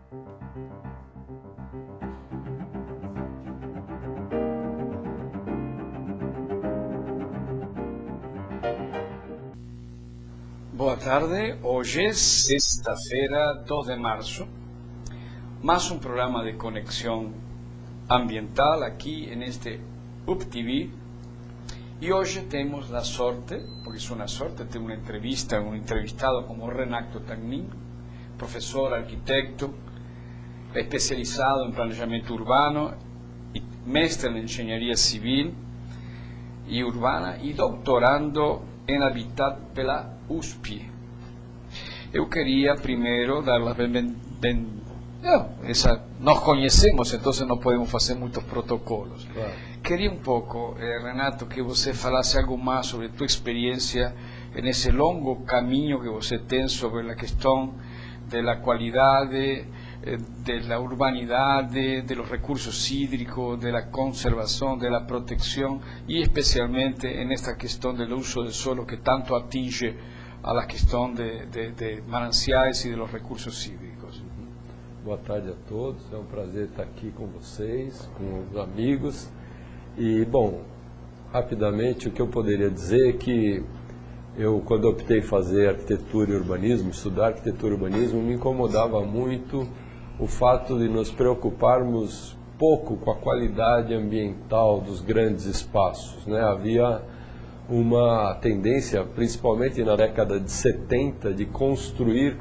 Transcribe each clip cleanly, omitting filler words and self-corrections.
Boa tarde, hoje é sexta-feira, 2 de março, mais um programa de conexão ambiental aqui neste UPTV. E hoje temos a sorte, porque é uma sorte, ter uma entrevista, um entrevistado como Renato Tagnin, professor, arquiteto, especializado em planejamento urbano, mestre em engenharia civil e urbana e doutorando em Habitat pela USP. Eu queria primeiro dar as nós conhecemos, então não podemos fazer muitos protocolos. Claro. Queria um pouco, Renato, que você falasse algo mais sobre tua experiência nesse longo caminho que você tem sobre a questão da qualidade, da urbanidade, dos recursos hídricos, da conservação, da proteção e especialmente nesta questão do uso do solo que tanto atinge a questão de mananciais e dos recursos hídricos. Boa tarde a todos, é um prazer estar aqui com vocês, com os amigos. E, bom, rapidamente o que eu poderia dizer é que eu, quando optei fazer arquitetura e urbanismo, estudar arquitetura e urbanismo, me incomodava muito o fato de nos preocuparmos pouco com a qualidade ambiental dos grandes espaços, né? Havia uma tendência, principalmente na década de 70, de construir,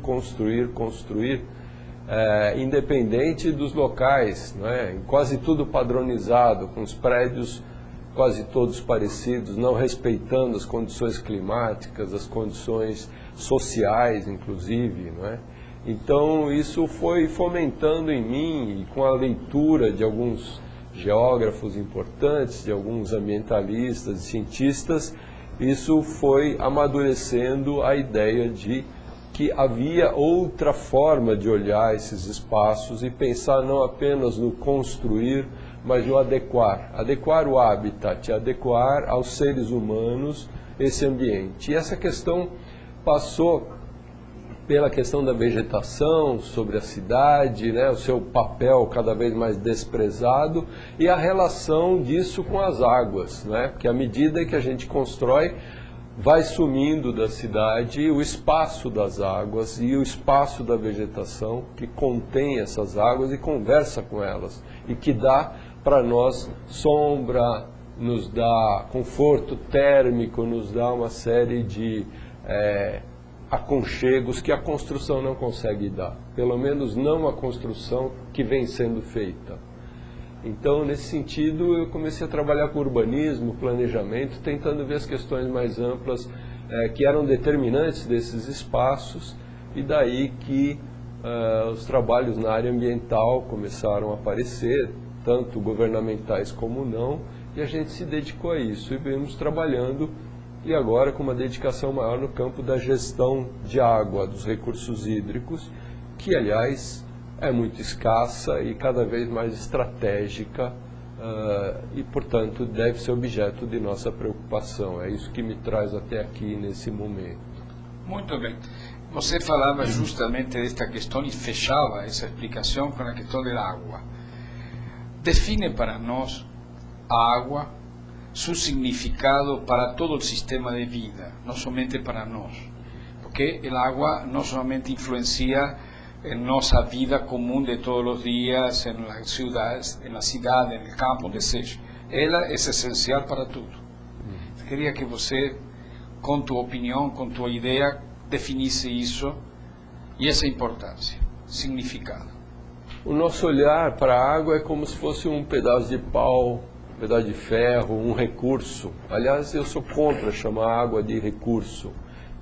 independente dos locais, né? Quase tudo padronizado, com os prédios quase todos parecidos, não respeitando as condições climáticas, as condições sociais, inclusive, né? Então isso foi fomentando em mim, e com a leitura de alguns geógrafos importantes, de alguns ambientalistas e cientistas, isso foi amadurecendo a ideia de que havia outra forma de olhar esses espaços e pensar não apenas no construir, mas no adequar. Adequar o habitat, adequar aos seres humanos esse ambiente. E essa questão passou pela questão da vegetação sobre a cidade, né, o seu papel cada vez mais desprezado e a relação disso com as águas, né, porque à medida que a gente constrói, vai sumindo da cidade o espaço das águas e o espaço da vegetação que contém essas águas e conversa com elas e que dá para nós sombra, nos dá conforto térmico, nos dá uma série de aconchegos que a construção não consegue dar, pelo menos não a construção que vem sendo feita. Então, nesse sentido, eu comecei a trabalhar com urbanismo, planejamento, tentando ver as questões mais amplas que eram determinantes desses espaços, e daí que os trabalhos na área ambiental começaram a aparecer, tanto governamentais como não, e a gente se dedicou a isso, e vemos trabalhando, e agora com uma dedicação maior no campo da gestão de água, dos recursos hídricos, que, aliás, é muito escassa e cada vez mais estratégica e, portanto, deve ser objeto de nossa preocupação. É isso que me traz até aqui nesse momento. Muito bem. Você falava justamente desta questão e fechava essa explicação com a questão da água. Define para nós a água, seu significado para todo o sistema de vida, não somente para nós. Porque a água não somente influencia en nuestra vida común de todos los días, en las ciudades, en la cidade, en el campo, onde seja. Ela é essencial para tudo. Queria que você, com tua opinião, com tua ideia, definisse isso e essa importância, significado. O nosso olhar para a água é como se fosse um pedaço de pau, um pedaço de ferro, um recurso. Aliás, eu sou contra chamar a água de recurso.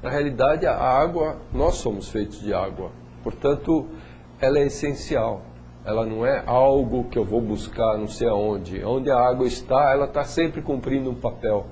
Na realidade, a água, nós somos feitos de água. Portanto, ela é essencial. Ela não é algo que eu vou buscar não sei aonde. Onde a água está, ela está sempre cumprindo um papel.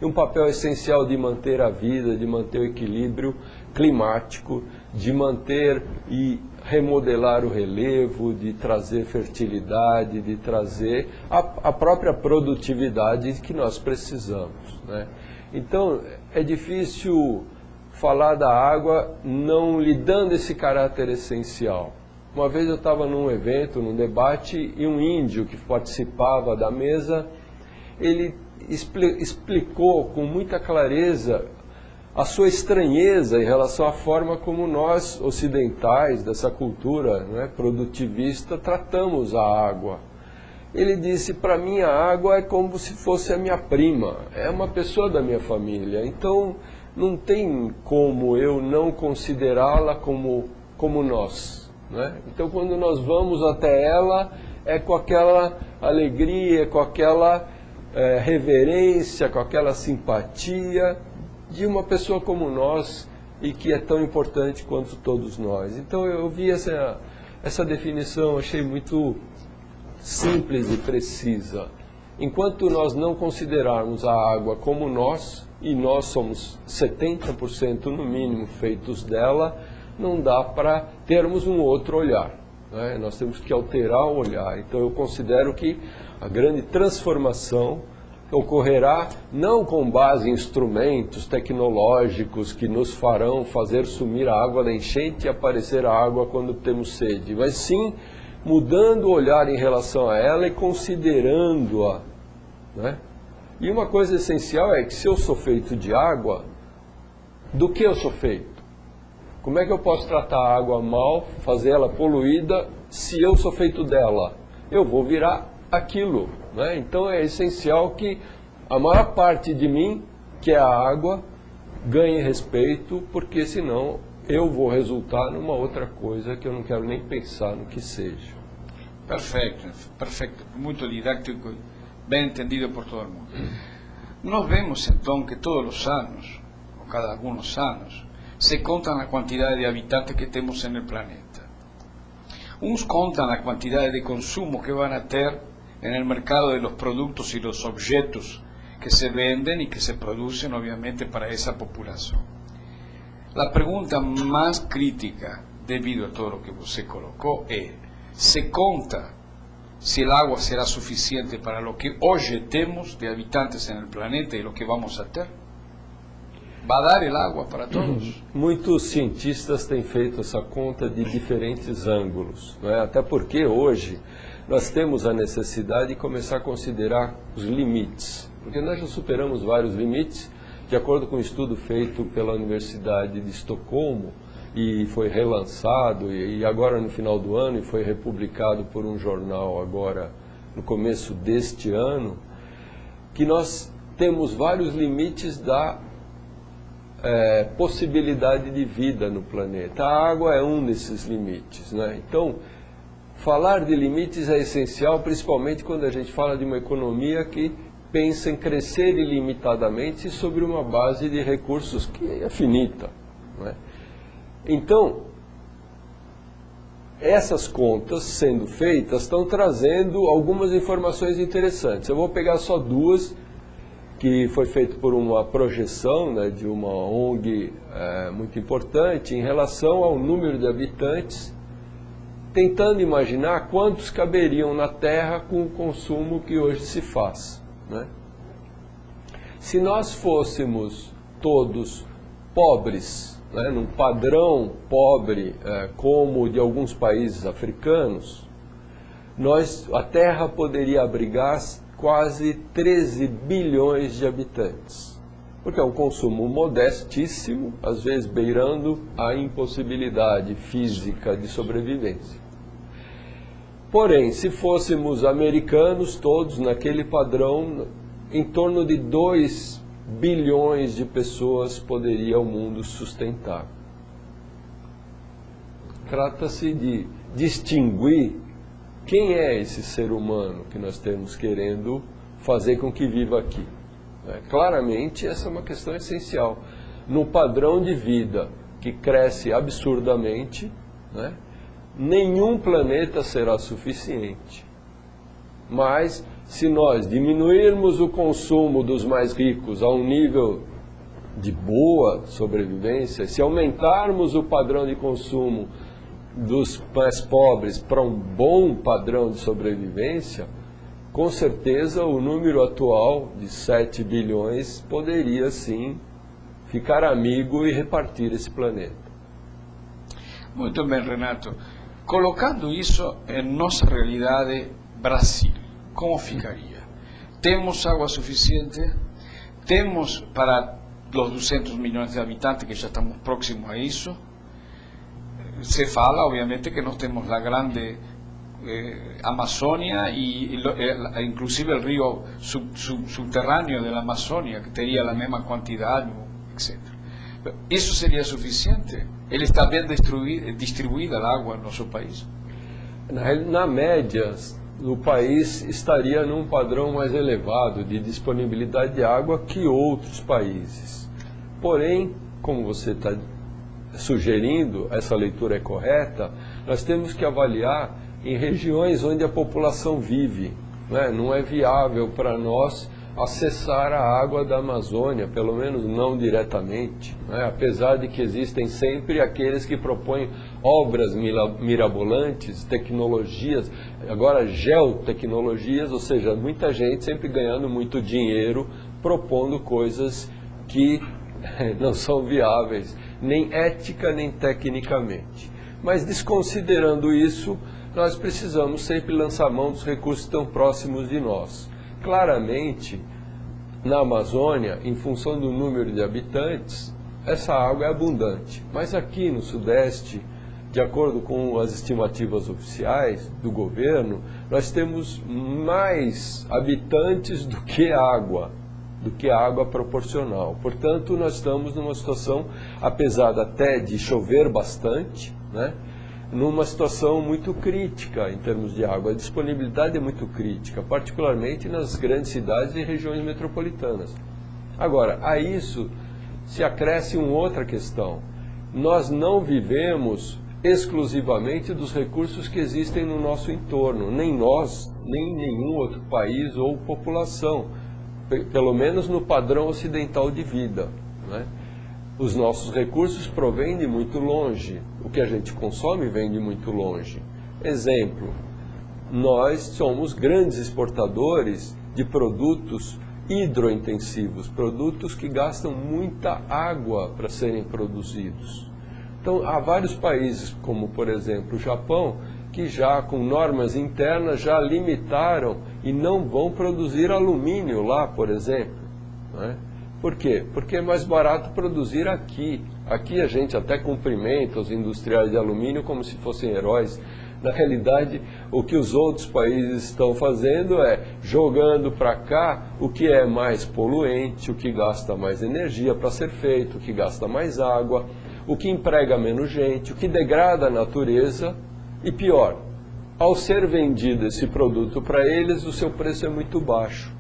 E um papel essencial de manter a vida, de manter o equilíbrio climático, de manter e remodelar o relevo, de trazer fertilidade, de trazer a própria produtividade que nós precisamos, né? Então, é difícil falar da água não lhe dando esse caráter essencial. Uma vez eu estava num evento, num debate, e um índio que participava da mesa, ele explicou com muita clareza a sua estranheza em relação à forma como nós, ocidentais, dessa cultura, né, produtivista, tratamos a água. Ele disse, para mim a água é como se fosse a minha prima, é uma pessoa da minha família, então não tem como eu não considerá-la como nós. Né? Então quando nós vamos até ela, é com aquela alegria, com aquela reverência, com aquela simpatia de uma pessoa como nós e que é tão importante quanto todos nós. Então eu vi essa definição, achei muito simples e precisa. Enquanto nós não considerarmos a água como nós, e nós somos 70% no mínimo feitos dela, não dá para termos um outro olhar. Né? Nós temos que alterar o olhar. Então eu considero que a grande transformação ocorrerá não com base em instrumentos tecnológicos que nos farão fazer sumir a água da enchente e aparecer a água quando temos sede, mas sim mudando o olhar em relação a ela e considerando-a. Né? E uma coisa essencial é que se eu sou feito de água, do que eu sou feito? Como é que eu posso tratar a água mal, fazer ela poluída, se eu sou feito dela? Eu vou virar aquilo. Né? Então é essencial que a maior parte de mim, que é a água, ganhe respeito, porque senão eu vou resultar numa outra coisa que eu não quero nem pensar no que seja. Perfeito, perfeito. Muito didático, bem entendido por todo mundo. Nós vemos então que todos os anos, ou cada alguns anos, se contam a quantidade de habitantes que temos no planeta. Uns contam a quantidade de consumo que vão a ter no mercado de los productos y los objetos que se venden y que se producen obviamente para esa población. La pregunta más crítica, debido a todo lo que usted colocó, es, ¿se conta si el agua será suficiente para lo que hoy tenemos de habitantes en el planeta y lo que vamos a tener? ¿Va a dar el agua para todos? Muitos cientistas têm feito essa conta de diferentes ângulos, né? Até porque hoje nós temos a necessidade de começar a considerar os limites, porque nós já superamos vários limites, de acordo com um estudo feito pela Universidade de Estocolmo, e foi relançado, e agora no final do ano, e foi republicado por um jornal agora no começo deste ano, que nós temos vários limites da possibilidade de vida no planeta. A água é um desses limites, né? Então, falar de limites é essencial, principalmente quando a gente fala de uma economia que pensa em crescer ilimitadamente sobre uma base de recursos que é finita. Né? Então, essas contas sendo feitas estão trazendo algumas informações interessantes. Eu vou pegar só duas, que foi feito por uma projeção, né, de uma ONG muito importante em relação ao número de habitantes, tentando imaginar quantos caberiam na Terra com o consumo que hoje se faz. Né? Se nós fôssemos todos pobres, né, num padrão pobre como o de alguns países africanos, a Terra poderia abrigar quase 13 bilhões de habitantes, porque é um consumo modestíssimo, às vezes beirando a impossibilidade física de sobrevivência. Porém, se fôssemos americanos todos naquele padrão, em torno de 2 bilhões de pessoas poderia o mundo sustentar. Trata-se de distinguir quem é esse ser humano que nós temos querendo fazer com que viva aqui. Claramente, essa é uma questão essencial. No padrão de vida que cresce absurdamente, né, nenhum planeta será suficiente. Mas, se nós diminuirmos o consumo dos mais ricos a um nível de boa sobrevivência, se aumentarmos o padrão de consumo dos mais pobres para um bom padrão de sobrevivência, com certeza o número atual de 7 bilhões poderia sim ficar amigo e repartir esse planeta. Muito bem, Renato. Colocando isso em nossa realidade Brasil, como ficaria? Temos água suficiente? Temos para os 200 milhões de habitantes, que já estamos próximos a isso? Se fala, obviamente, que nós temos a grande Amazônia e inclusive o rio subterrâneo da Amazônia, que teria a mesma quantidade, etc. Isso seria suficiente? Ele está bem distribuída a água no nosso país? Na média, o país estaria num padrão mais elevado de disponibilidade de água que outros países. Porém, como você está sugerindo, essa leitura é correta, nós temos que avaliar em regiões onde a população vive, né? Não é viável para nós acessar a água da Amazônia, pelo menos não diretamente, né? Apesar de que existem sempre aqueles que propõem obras mirabolantes, tecnologias, agora geotecnologias, ou seja, muita gente sempre ganhando muito dinheiro propondo coisas que não são viáveis, nem ética nem tecnicamente. Mas desconsiderando isso, nós precisamos sempre lançar mão dos recursos tão próximos de nós. Claramente, na Amazônia, em função do número de habitantes, essa água é abundante. Mas aqui no Sudeste, de acordo com as estimativas oficiais do governo, nós temos mais habitantes do que água proporcional. Portanto, nós estamos numa situação, apesar até de chover bastante, né, numa situação muito crítica em termos de água. A disponibilidade é muito crítica, particularmente nas grandes cidades e regiões metropolitanas. Agora, a isso se acresce uma outra questão. Nós não vivemos exclusivamente dos recursos que existem no nosso entorno, nem nós, nem nenhum outro país ou população, pelo menos no padrão ocidental de vida, né? Os nossos recursos provêm de muito longe, o que a gente consome vem de muito longe. Exemplo, nós somos grandes exportadores de produtos hidrointensivos, produtos que gastam muita água para serem produzidos. Então, há vários países, como por exemplo o Japão, que já com normas internas já limitaram e não vão produzir alumínio lá, por exemplo, né? Por quê? Porque é mais barato produzir aqui. Aqui a gente até cumprimenta os industriais de alumínio como se fossem heróis. Na realidade, o que os outros países estão fazendo é jogando para cá o que é mais poluente, o que gasta mais energia para ser feito, o que gasta mais água, o que emprega menos gente, o que degrada a natureza. E pior, ao ser vendido esse produto para eles, o seu preço é muito baixo.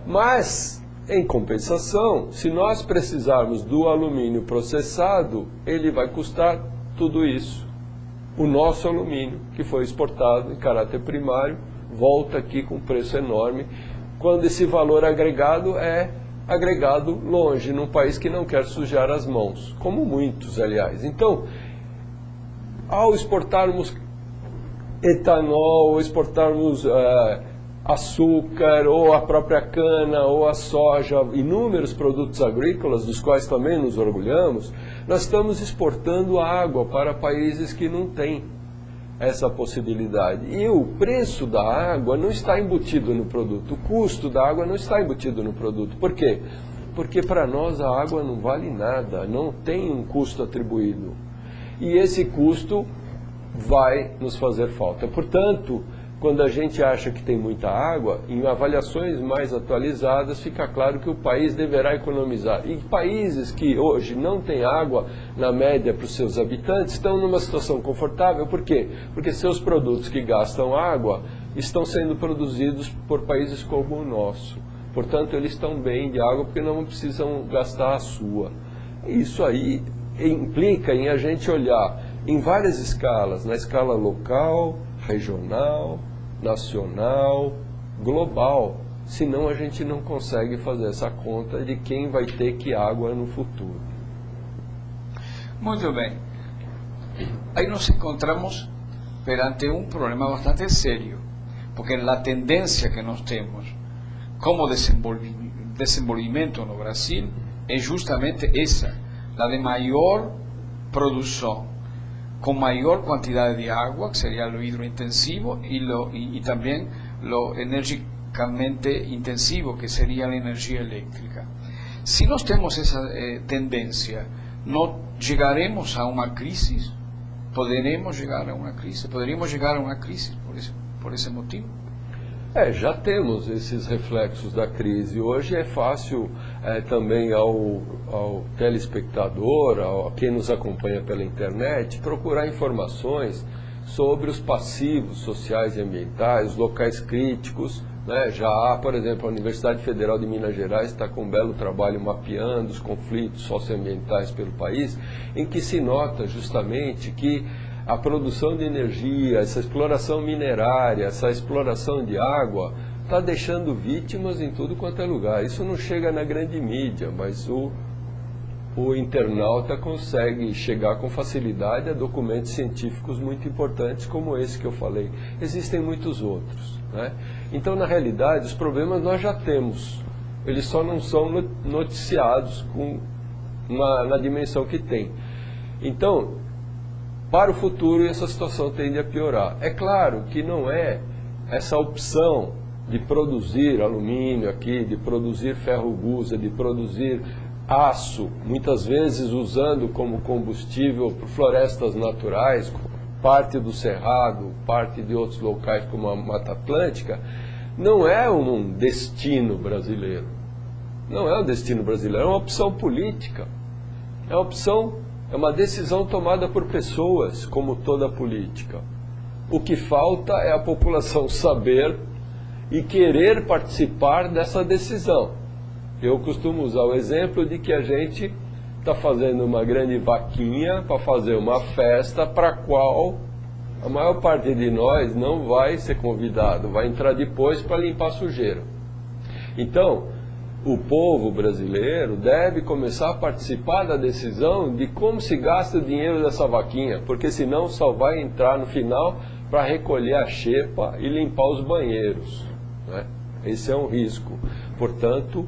Mas, em compensação, se nós precisarmos do alumínio processado, ele vai custar tudo isso. O nosso alumínio, que foi exportado em caráter primário, volta aqui com preço enorme, quando esse valor agregado é agregado longe, num país que não quer sujar as mãos, como muitos, aliás. Então, ao exportarmos etanol, ou exportarmos açúcar, ou a própria cana, ou a soja, inúmeros produtos agrícolas, dos quais também nos orgulhamos, nós estamos exportando água para países que não têm essa possibilidade. E o preço da água não está embutido no produto, o custo da água não está embutido no produto. Por quê? Porque para nós a água não vale nada, não tem um custo atribuído. E esse custo vai nos fazer falta. Portanto, quando a gente acha que tem muita água, em avaliações mais atualizadas, fica claro que o país deverá economizar. E países que hoje não têm água, na média, para os seus habitantes, estão numa situação confortável. Por quê? Porque seus produtos que gastam água estão sendo produzidos por países como o nosso. Portanto, eles estão bem de água porque não precisam gastar a sua. Isso aí implica em a gente olhar em várias escalas, na escala local, regional, nacional, global. Senão a gente não consegue fazer essa conta de quem vai ter que água no futuro. Muito bem. Aí nos encontramos perante um problema bastante sério, porque a tendência que nós temos como desenvolvimento no Brasil é justamente essa, a de maior produção con mayor cantidad de agua, que sería lo hidrointensivo, y también lo enérgicamente intensivo, que sería la energía eléctrica. Si no tenemos esa tendencia, no llegaremos a una crisis. Poderemos llegar a uma crise, poderíamos chegar a uma crise por esse motivo? Já temos esses reflexos da crise. Hoje é fácil também ao telespectador, a quem nos acompanha pela internet, procurar informações sobre os passivos sociais e ambientais, os locais críticos. Já há, por exemplo, a Universidade Federal de Minas Gerais está com um belo trabalho mapeando os conflitos socioambientais pelo país, em que se nota justamente que a produção de energia, essa exploração minerária, essa exploração de água, está deixando vítimas em tudo quanto é lugar. Isso não chega na grande mídia, mas o internauta consegue chegar com facilidade a documentos científicos muito importantes como esse que eu falei. Existem muitos outros. Então, na realidade, os problemas nós já temos. Eles só não são noticiados na dimensão que tem. Então, para o futuro, essa situação tende a piorar. É claro que não é essa opção de produzir alumínio aqui, de produzir ferro-gusa, de produzir aço, muitas vezes usando como combustível florestas naturais, parte do Cerrado, parte de outros locais como a Mata Atlântica, não é um destino brasileiro. Não é um destino brasileiro, é uma opção política. É uma decisão tomada por pessoas, como toda política. O que falta é a população saber e querer participar dessa decisão. Eu costumo usar o exemplo de que a gente está fazendo uma grande vaquinha para fazer uma festa para a qual a maior parte de nós não vai ser convidado, vai entrar depois para limpar a sujeira. Então, o povo brasileiro deve começar a participar da decisão de como se gasta o dinheiro dessa vaquinha, porque senão só vai entrar no final para recolher a xepa e limpar os banheiros. Esse é um risco. Portanto,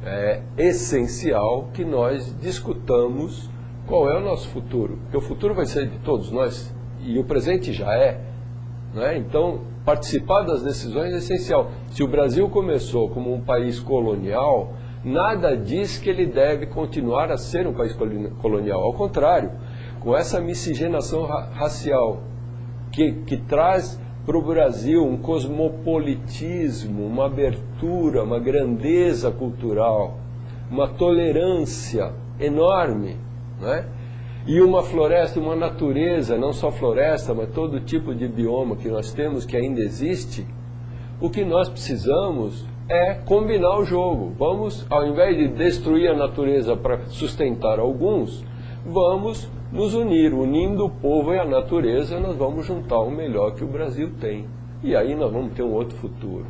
é essencial que nós discutamos qual é o nosso futuro, porque o futuro vai ser de todos nós, e o presente já é. Então, participar das decisões é essencial. Se o Brasil começou como um país colonial, nada diz que ele deve continuar a ser um país colonial. Ao contrário, com essa miscigenação racial que traz para o Brasil um cosmopolitismo, uma abertura, uma grandeza cultural, uma tolerância enorme, e uma floresta, uma natureza, não só floresta, mas todo tipo de bioma que nós temos, que ainda existe. O que nós precisamos é combinar o jogo. Vamos, ao invés de destruir a natureza para sustentar alguns, vamos nos unir. Unindo o povo e a natureza, nós vamos juntar o melhor que o Brasil tem. E aí nós vamos ter um outro futuro.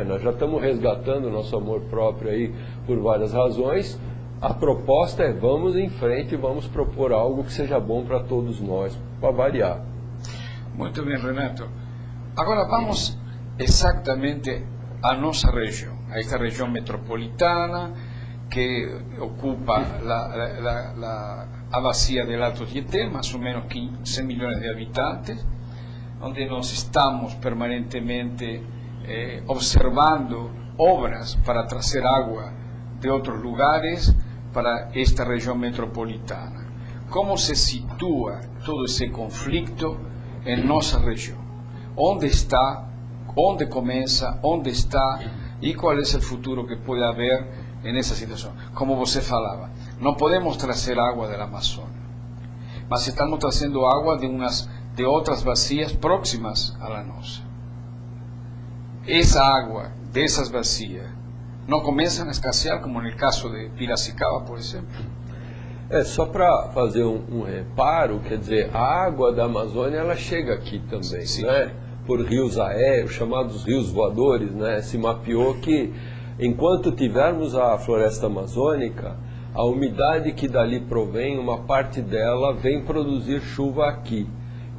Nós já estamos resgatando o nosso amor próprio aí por várias razões. A proposta é vamos em frente e vamos propor algo que seja bom para todos nós, para variar. Muito bem, Renato. Agora vamos exatamente à nossa região, a esta região metropolitana que ocupa a bacia del Alto Tietê, mais ou menos 15 milhões de habitantes, onde nós estamos permanentemente observando obras para trazer água de outros lugares para esta região metropolitana. Como se situa todo esse conflito em nossa região? Onde está? Onde começa? Onde está? E qual é o futuro que pode haver nessa situação? Como você falava, não podemos trazer água da Amazônia, mas estamos trazendo água de outras bacias próximas à nossa. Essa água dessas bacias não começam a escassear, como no caso de Piracicaba, por exemplo? Só para fazer um reparo, quer dizer, a água da Amazônia ela chega aqui também, sim. Por rios aéreos, chamados rios voadores, se mapeou que enquanto tivermos a floresta amazônica, a umidade que dali provém, uma parte dela vem produzir chuva aqui.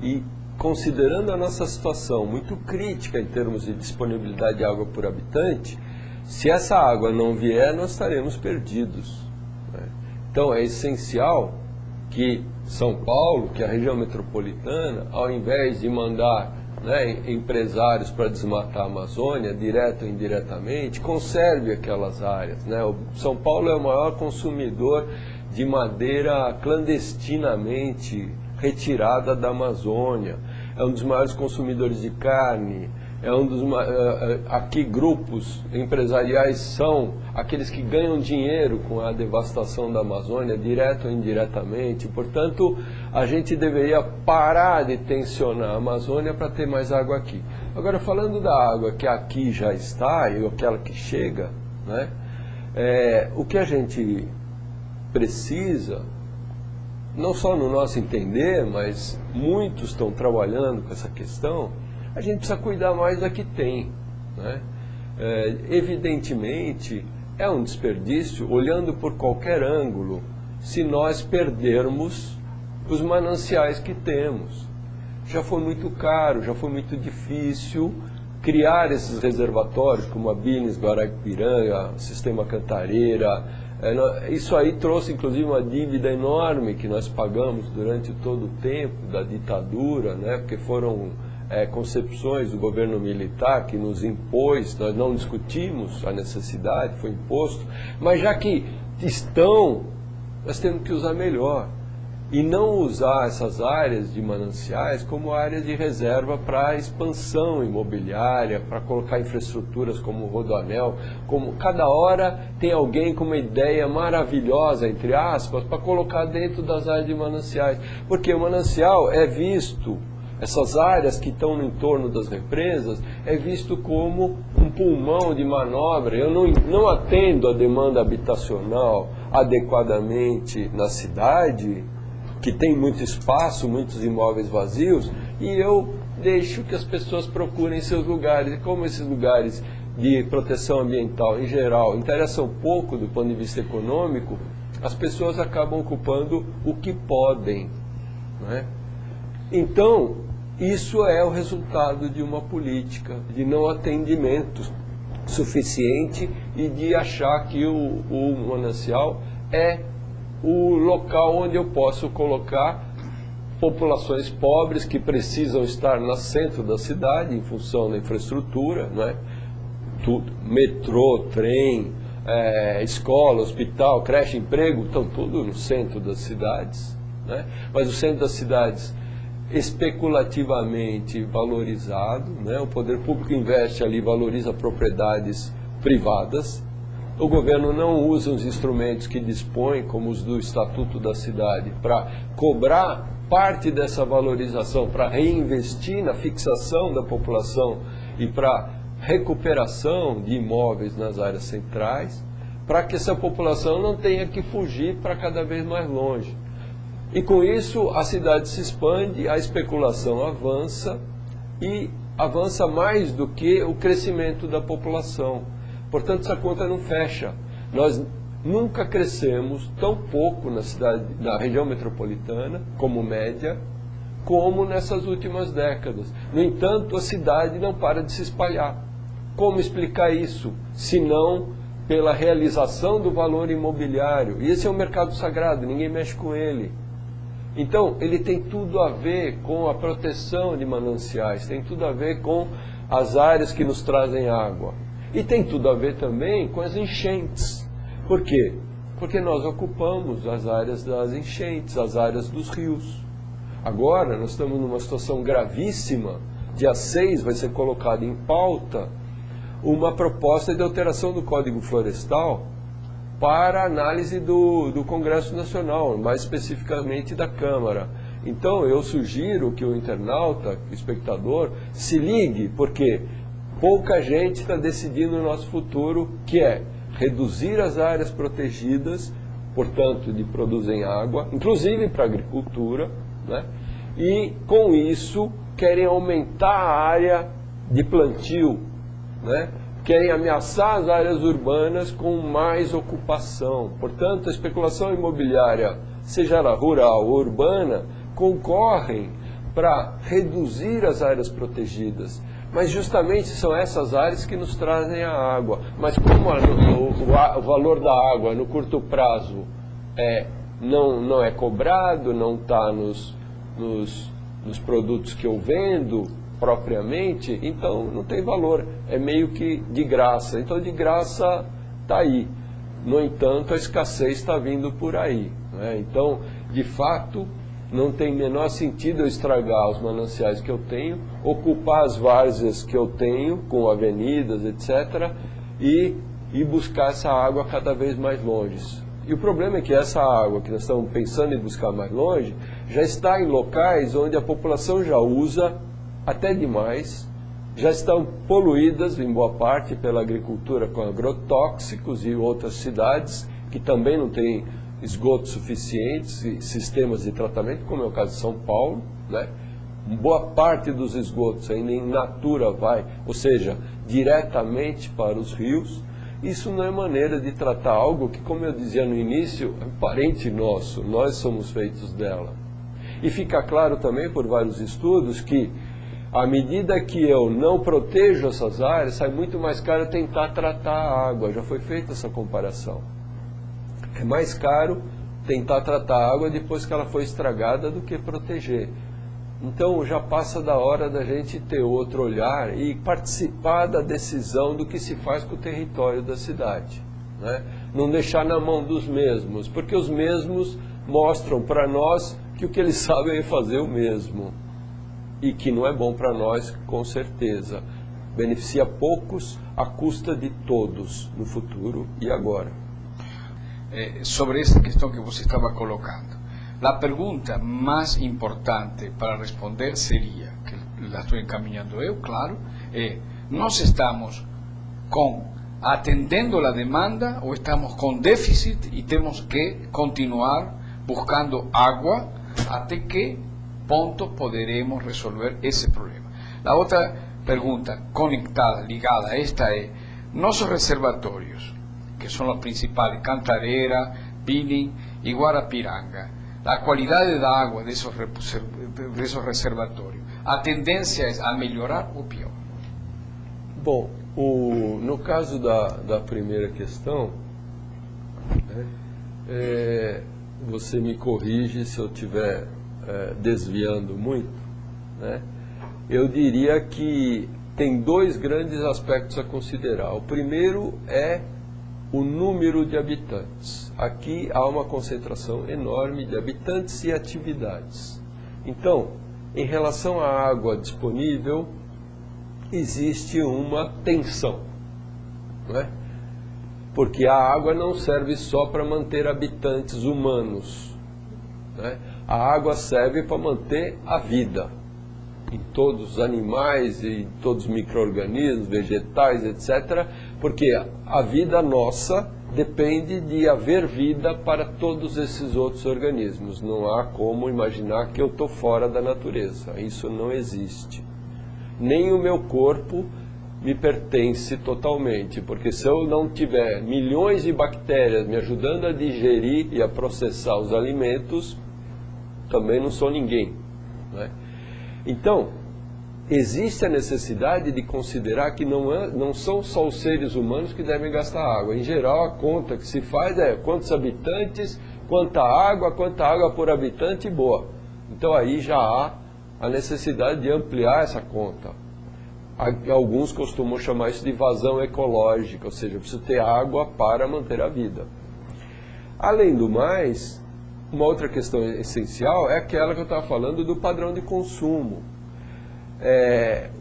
E considerando a nossa situação muito crítica em termos de disponibilidade de água por habitante, se essa água não vier, nós estaremos perdidos. Então é essencial que São Paulo, que é a região metropolitana, ao invés de mandar, né, empresários para desmatar a Amazônia, direto ou indiretamente, conserve aquelas áreas, né? O São Paulo é o maior consumidor de madeira clandestinamente retirada da Amazônia, é um dos maiores consumidores de carne, é um dos aqui grupos empresariais são aqueles que ganham dinheiro com a devastação da Amazônia, direto ou indiretamente. Portanto, a gente deveria parar de tensionar a Amazônia para ter mais água aqui. Agora, falando da água que aqui já está e aquela que chega, né, o que a gente precisa, não só no nosso entender, mas muitos estão trabalhando com essa questão, a gente precisa cuidar mais da que tem, né? Evidentemente, é um desperdício, olhando por qualquer ângulo, se nós perdermos os mananciais que temos. Já foi muito caro, já foi muito difícil criar esses reservatórios, como a Bines, Guarapiranga, Sistema Cantareira. Isso aí trouxe, inclusive, uma dívida enorme que nós pagamos durante todo o tempo da ditadura, né? Porque foram concepções do governo militar que nos impôs, nós não discutimos a necessidade, foi imposto, mas já que estão, nós temos que usar melhor. E não usar essas áreas de mananciais como áreas de reserva para expansão imobiliária, para colocar infraestruturas como o Rodoanel, como cada hora tem alguém com uma ideia maravilhosa, entre aspas, para colocar dentro das áreas de mananciais. Porque o manancial é visto, essas áreas que estão no entorno das represas, é visto como um pulmão de manobra. Eu não atendo a demanda habitacional adequadamente na cidade, que tem muito espaço, muitos imóveis vazios, e eu deixo que as pessoas procurem seus lugares. E como esses lugares de proteção ambiental, em geral, interessam pouco do ponto de vista econômico, as pessoas acabam ocupando o que podem, né? Então, isso é o resultado de uma política de não atendimento suficiente e de achar que o manancial é o local onde eu posso colocar populações pobres que precisam estar no centro da cidade em função da infraestrutura, né? Tudo, metrô, trem, escola, hospital, creche, emprego, estão tudo no centro das cidades, né? Mas o centro das cidades especulativamente valorizado, né? O poder público investe ali, valoriza propriedades privadas. O governo não usa os instrumentos que dispõe, como os do Estatuto da Cidade, para cobrar parte dessa valorização, para reinvestir na fixação da população e para recuperação de imóveis nas áreas centrais, para que essa população não tenha que fugir para cada vez mais longe. E com isso a cidade se expande, a especulação avança e avança mais do que o crescimento da população. Portanto, essa conta não fecha. Nós nunca crescemos tão pouco na região metropolitana, como média, como nessas últimas décadas. No entanto, a cidade não para de se espalhar. Como explicar isso? Se não pela realização do valor imobiliário. E esse é um mercado sagrado, ninguém mexe com ele. Então, ele tem tudo a ver com a proteção de mananciais, tem tudo a ver com as áreas que nos trazem água. E tem tudo a ver também com as enchentes. Por quê? Porque nós ocupamos as áreas das enchentes, as áreas dos rios. Agora, nós estamos numa situação gravíssima. Dia 6 vai ser colocada em pauta uma proposta de alteração do Código Florestal para análise do Congresso Nacional, mais especificamente da Câmara. Então, eu sugiro que o internauta, o espectador, se ligue, porque pouca gente está decidindo o nosso futuro, que é reduzir as áreas protegidas, portanto, de produzem água, inclusive para a agricultura, né? E, com isso, querem aumentar a área de plantio, né? Querem ameaçar as áreas urbanas com mais ocupação. Portanto, a especulação imobiliária, seja ela rural ou urbana, concorrem para reduzir as áreas protegidas. Mas justamente são essas áreas que nos trazem a água. Mas como o valor da água no curto prazo é não é cobrado, não está nos produtos que eu vendo propriamente, então não tem valor, é meio que de graça. Então de graça está aí. No entanto, a escassez está vindo por aí, né? Então, de fato, não tem menor sentido eu estragar os mananciais que eu tenho, ocupar as várzeas que eu tenho, com avenidas, etc., e buscar essa água cada vez mais longe. E o problema é que essa água que nós estamos pensando em buscar mais longe, já está em locais onde a população já usa até demais, já estão poluídas em boa parte pela agricultura com agrotóxicos e outras cidades que também não têm esgotos suficientes e sistemas de tratamento, como é o caso de São Paulo, né? Boa parte dos esgotos ainda em natura vai, ou seja, diretamente para os rios. Isso não é maneira de tratar algo que, como eu dizia no início, é um parente nosso, nós somos feitos dela. E fica claro também por vários estudos que, à medida que eu não protejo essas áreas, sai muito mais caro tentar tratar a água. Já foi feita essa comparação. É mais caro tentar tratar a água depois que ela foi estragada do que proteger. Então já passa da hora da gente ter outro olhar e participar da decisão do que se faz com o território da cidade, né? Não deixar na mão dos mesmos, porque os mesmos mostram para nós que o que eles sabem é fazer o mesmo. E que não é bom para nós, com certeza. Beneficia poucos à custa de todos, no futuro e agora. Sobre essa questão que você estava colocando, a pergunta mais importante para responder seria, que la estou encaminhando eu, claro, nós estamos atendendo a demanda ou estamos com déficit e temos que continuar buscando água até que ponto poderemos resolver esse problema. A outra pergunta conectada, ligada a esta é, nossos reservatórios, que são os principais, Cantareira, Pinim e Guarapiranga, a qualidade da água desses reservatórios, a tendência é a melhorar ou pior? Bom, no caso da primeira questão, né, você me corrige se eu estiver desviando muito, né? Eu diria que tem dois grandes aspectos a considerar. O primeiro é o número de habitantes. Aqui há uma concentração enorme de habitantes e atividades. Então, em relação à água disponível, existe uma tensão, não é? Porque a água não serve só para manter habitantes humanos, né? A água serve para manter a vida em todos os animais, em todos os micro-organismos, vegetais, etc. Porque a vida nossa depende de haver vida para todos esses outros organismos. Não há como imaginar que eu estou fora da natureza. Isso não existe. Nem o meu corpo me pertence totalmente, porque se eu não tiver milhões de bactérias me ajudando a digerir e a processar os alimentos, também não sou ninguém, né? Então, existe a necessidade de considerar que não são só os seres humanos que devem gastar água. Em geral, a conta que se faz é quantos habitantes, quanta água por habitante, boa. Então aí já há a necessidade de ampliar essa conta. Alguns costumam chamar isso de vazão ecológica, ou seja, eu preciso ter água para manter a vida. Além do mais, uma outra questão essencial é aquela que eu estava falando do padrão de consumo.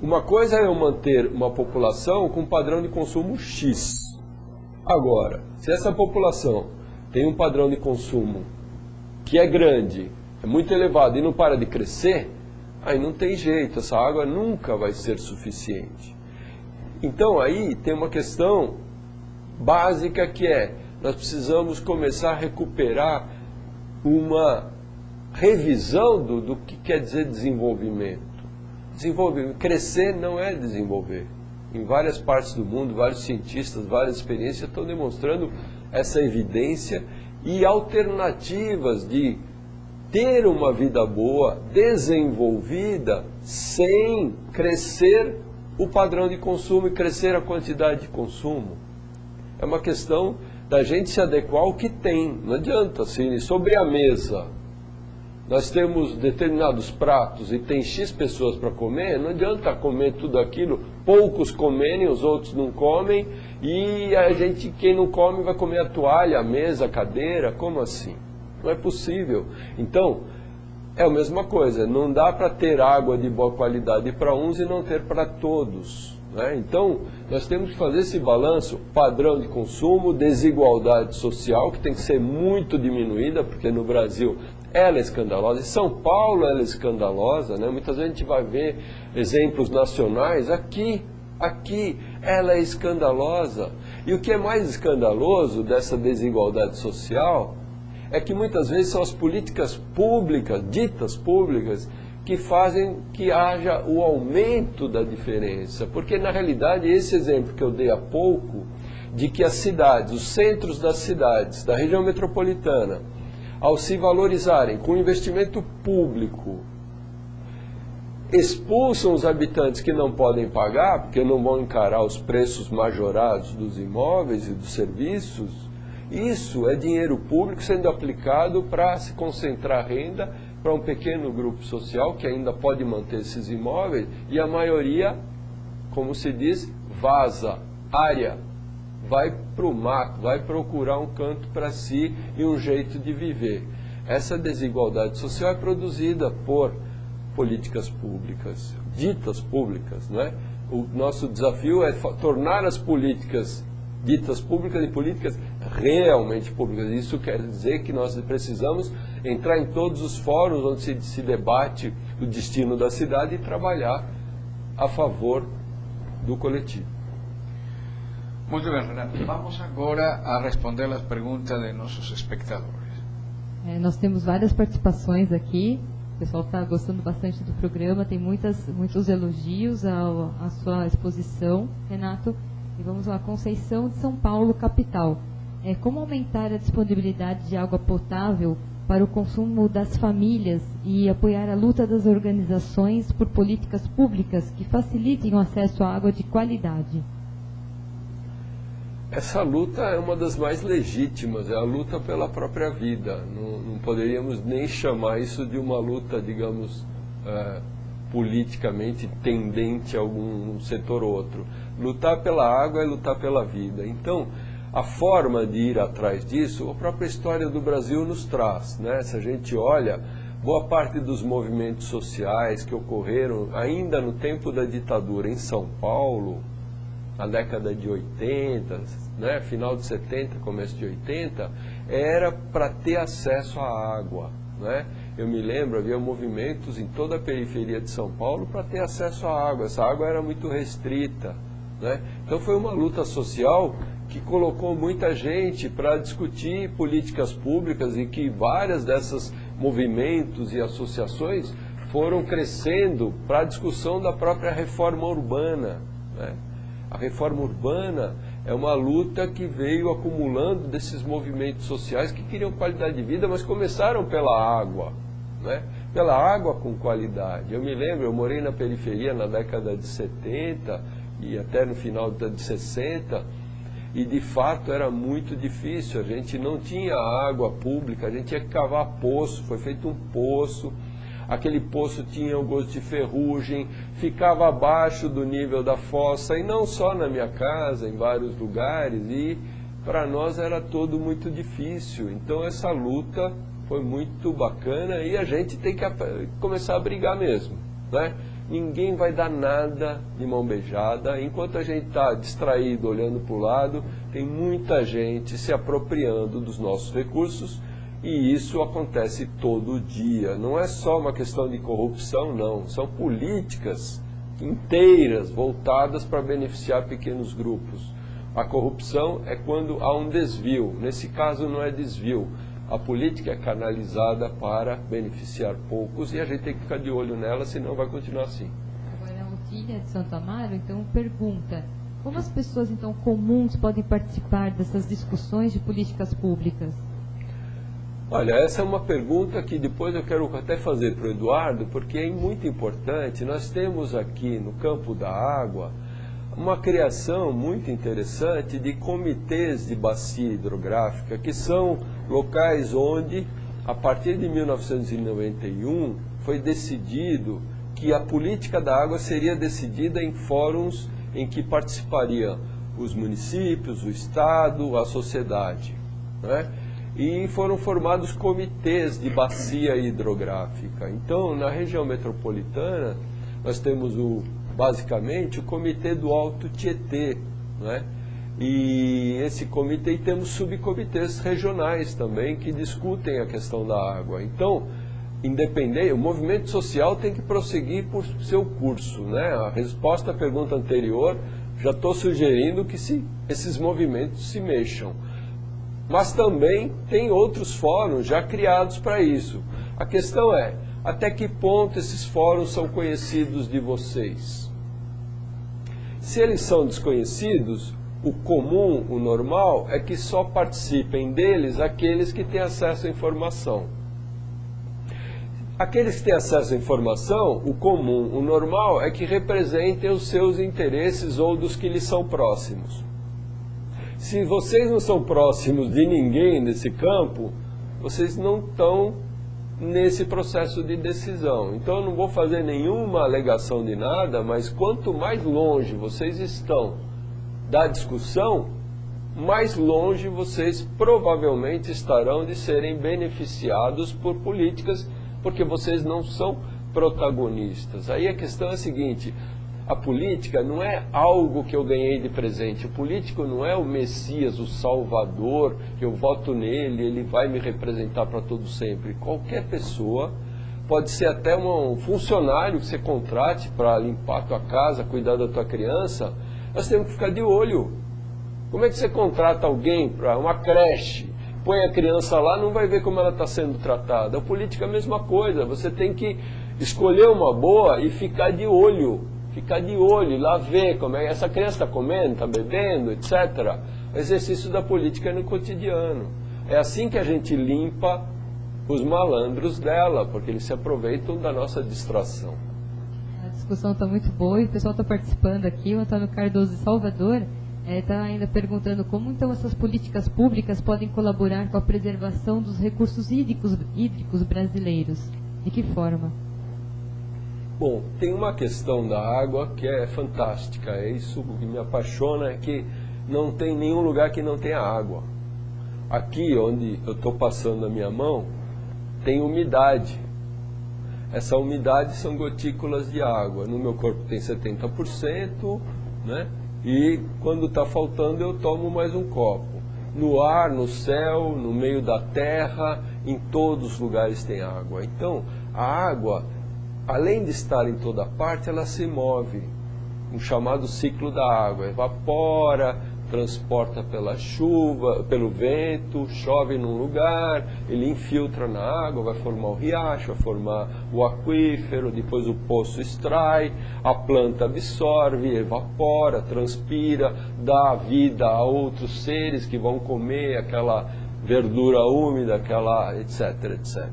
Uma coisa é eu manter uma população com padrão de consumo X. Agora, se essa população tem um padrão de consumo que é grande, é muito elevado e não para de crescer, aí não tem jeito, essa água nunca vai ser suficiente. Então aí tem uma questão básica que nós precisamos começar a recuperar uma revisão do que quer dizer desenvolvimento. Crescer não é desenvolver. Em várias partes do mundo, vários cientistas, várias experiências estão demonstrando essa evidência e alternativas de ter uma vida boa, desenvolvida, sem crescer o padrão de consumo e crescer a quantidade de consumo. É uma questão da gente se adequar ao que tem. Não adianta, assim, sobre a mesa nós temos determinados pratos e tem X pessoas para comer, não adianta comer tudo aquilo, poucos comerem, os outros não comem, e a gente, quem não come, vai comer a toalha, a mesa, a cadeira, como assim? Não é possível. Então, é a mesma coisa, não dá para ter água de boa qualidade para uns e não ter para todos, né? Então, nós temos que fazer esse balanço, padrão de consumo, desigualdade social, que tem que ser muito diminuída, porque no Brasil ela é escandalosa, em São Paulo ela é escandalosa, né? Muitas vezes a gente vai ver exemplos nacionais, aqui ela é escandalosa. E o que é mais escandaloso dessa desigualdade social é que muitas vezes são as políticas públicas, ditas públicas, que fazem que haja o aumento da diferença. Porque, na realidade, esse exemplo que eu dei há pouco, de que as cidades, os centros das cidades, da região metropolitana, ao se valorizarem com investimento público, expulsam os habitantes que não podem pagar, porque não vão encarar os preços majorados dos imóveis e dos serviços. Isso é dinheiro público sendo aplicado para se concentrar renda para um pequeno grupo social que ainda pode manter esses imóveis, e a maioria, como se diz, vaza, área, vai para o mato, vai procurar um canto para si e um jeito de viver. Essa desigualdade social é produzida por políticas públicas, ditas públicas, né? O nosso desafio é tornar as políticas ditas públicas e políticas realmente públicas. Isso quer dizer que nós precisamos entrar em todos os fóruns onde se debate o destino da cidade e trabalhar a favor do coletivo. Muito bem, Renato. Vamos agora a responder as perguntas de nossos espectadores. Nós temos várias participações aqui. O pessoal está gostando bastante do programa, tem muitos elogios à sua exposição, Renato. E vamos lá, Conceição de São Paulo, capital. Como aumentar a disponibilidade de água potável para o consumo das famílias e apoiar a luta das organizações por políticas públicas que facilitem o acesso à água de qualidade? Essa luta é uma das mais legítimas, é a luta pela própria vida. Não poderíamos nem chamar isso de uma luta, digamos, politicamente tendente a algum setor ou outro. Lutar pela água é lutar pela vida. Então, a forma de ir atrás disso, a própria história do Brasil nos traz, né? Se a gente olha, boa parte dos movimentos sociais que ocorreram ainda no tempo da ditadura em São Paulo, na década de 80, né, final de 70, começo de 80, era para ter acesso à água, né? Eu me lembro, havia movimentos em toda a periferia de São Paulo para ter acesso à água. Essa água era muito restrita, né? Então foi uma luta social que colocou muita gente para discutir políticas públicas e que várias dessas movimentos e associações foram crescendo para a discussão da própria reforma urbana, né? A reforma urbana é uma luta que veio acumulando desses movimentos sociais que queriam qualidade de vida, mas começaram pela água, né? Pela água com qualidade. Eu me lembro, eu morei na periferia na década de 70 e até no final de 60, e de fato era muito difícil, a gente não tinha água pública, a gente tinha que cavar poço, foi feito um poço. Aquele poço tinha o gosto de ferrugem, ficava abaixo do nível da fossa, e não só na minha casa, em vários lugares, e para nós era todo muito difícil. Então essa luta foi muito bacana e a gente tem que começar a brigar mesmo, né? Ninguém vai dar nada de mão beijada. Enquanto a gente está distraído, olhando para o lado, tem muita gente se apropriando dos nossos recursos. E isso acontece todo dia. Não é só uma questão de corrupção, não. São políticas inteiras voltadas para beneficiar pequenos grupos. A corrupção é quando há um desvio. Nesse caso não é desvio. A política é canalizada para beneficiar poucos e a gente tem que ficar de olho nela, senão vai continuar assim. Agora, a Otília de Santo Amaro, então, pergunta: como as pessoas, então, comuns podem participar dessas discussões de políticas públicas? Olha, essa é uma pergunta que depois eu quero até fazer para o Eduardo, porque é muito importante. Nós temos aqui no campo da água uma criação muito interessante de comitês de bacia hidrográfica, que são locais onde, a partir de 1991, foi decidido que a política da água seria decidida em fóruns em que participariam os municípios, o Estado, a sociedade, né? E foram formados comitês de bacia hidrográfica. Então, na região metropolitana, nós temos basicamente o Comitê do Alto Tietê, né? E esse comitê, temos subcomitês regionais também que discutem a questão da água. Então, independente, o movimento social tem que prosseguir por seu curso, né? A resposta à pergunta anterior, já estou sugerindo que esses movimentos se mexam. Mas também tem outros fóruns já criados para isso. A questão é, até que ponto esses fóruns são conhecidos de vocês? Se eles são desconhecidos, o comum, o normal, é que só participem deles aqueles que têm acesso à informação. Aqueles que têm acesso à informação, o comum, o normal, é que representem os seus interesses ou dos que lhes são próximos. Se vocês não são próximos de ninguém nesse campo, vocês não estão nesse processo de decisão. Então eu não vou fazer nenhuma alegação de nada, mas quanto mais longe vocês estão da discussão, mais longe vocês provavelmente estarão de serem beneficiados por políticas, porque vocês não são protagonistas. Aí a questão é a seguinte: a política não é algo que eu ganhei de presente. O político não é o Messias, o Salvador, que eu voto nele, ele vai me representar para todo sempre. Qualquer pessoa, pode ser até um funcionário que você contrate para limpar a tua casa, cuidar da tua criança. Nós temos que ficar de olho. Como é que você contrata alguém para uma creche, põe a criança lá, não vai ver como ela está sendo tratada? A política é a mesma coisa. Você tem que escolher uma boa e ficar de olho. Ficar de olho, lá ver como é essa criança está comendo, está bebendo, etc. O exercício da política é no cotidiano. É assim que a gente limpa os malandros dela, porque eles se aproveitam da nossa distração. A discussão está muito boa e o pessoal está participando aqui. O Antônio Cardoso de Salvador está ainda perguntando como então essas políticas públicas podem colaborar com a preservação dos recursos hídricos brasileiros. De que forma? Bom, tem uma questão da água que é fantástica, é isso que me apaixona, é que não tem nenhum lugar que não tenha água. Aqui onde eu estou passando a minha mão, tem umidade. Essa umidade são gotículas de água. No meu corpo tem 70%, né? E quando está faltando eu tomo mais um copo. No ar, no céu, no meio da terra, em todos os lugares tem água. Então, a água, além de estar em toda parte, ela se move, um chamado ciclo da água, evapora, transporta pela chuva, pelo vento, chove num lugar, ele infiltra na água, vai formar o riacho, vai formar o aquífero, depois o poço extrai, a planta absorve, evapora, transpira, dá vida a outros seres que vão comer aquela verdura úmida, aquela etc, etc.